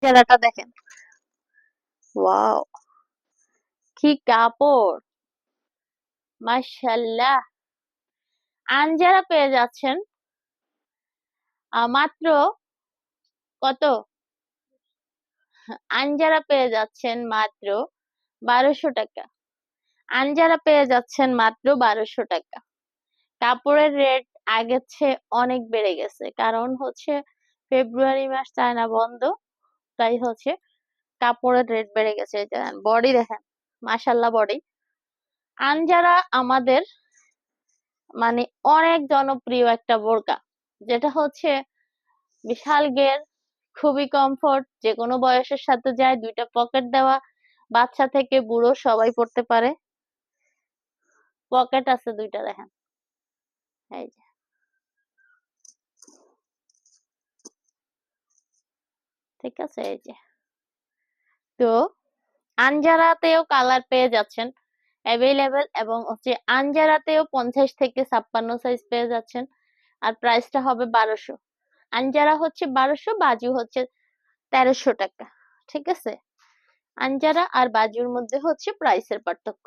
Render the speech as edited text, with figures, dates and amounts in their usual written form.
চেহারাটা দেখেন, ওয়াও, কি কাপড়, মাশাআল্লাহ। আনজারা পেয়ে যাচ্ছেন মাত্র কত, আনজারা পেয়ে যাচ্ছেন মাত্র 1200 টাকা। আনজারা পেয়ে যাচ্ছেন মাত্র 1200 টাকা। কাপড়ের রেট আগের চেয়ে অনেক বেড়ে গেছে, কারণ হচ্ছে ফেব্রুয়ারি মাস চায়না বন্ধ, তাই হচ্ছে কাপড়ের রেট বেড়ে গেছে। এই যে বডি দেখেন, মাশাআল্লাহ বডি। আনজারা আমাদের মানে অনেক জনপ্রিয় একটা বোরকা, যেটা হচ্ছে বিশাল ঘের, খুবই কমফোর্ট, যে কোনো বয়সের সাথে যায়, দুইটা পকেট দেওয়া, বাচ্চা থেকে বুড়ো সবাই পড়তে পারে। পকেট আছে দুইটা দেখেন, এই যে, ঠিক আছে, এই যে। তো আনজারাতেও কালার পেয়ে যাচ্ছেন অ্যাভেলেবেল, এবং হচ্ছে আনজারাতেও 50 থেকে 56 সাইজ পেয়ে যাচ্ছেন। আর প্রাইসটা হবে 1200। আনজারা হচ্ছে 1200, বাজু হচ্ছে 1300 টাকা। ঠিক আছে, আনজারা আর বাজুর মধ্যে হচ্ছে প্রাইসের পার্থক্য।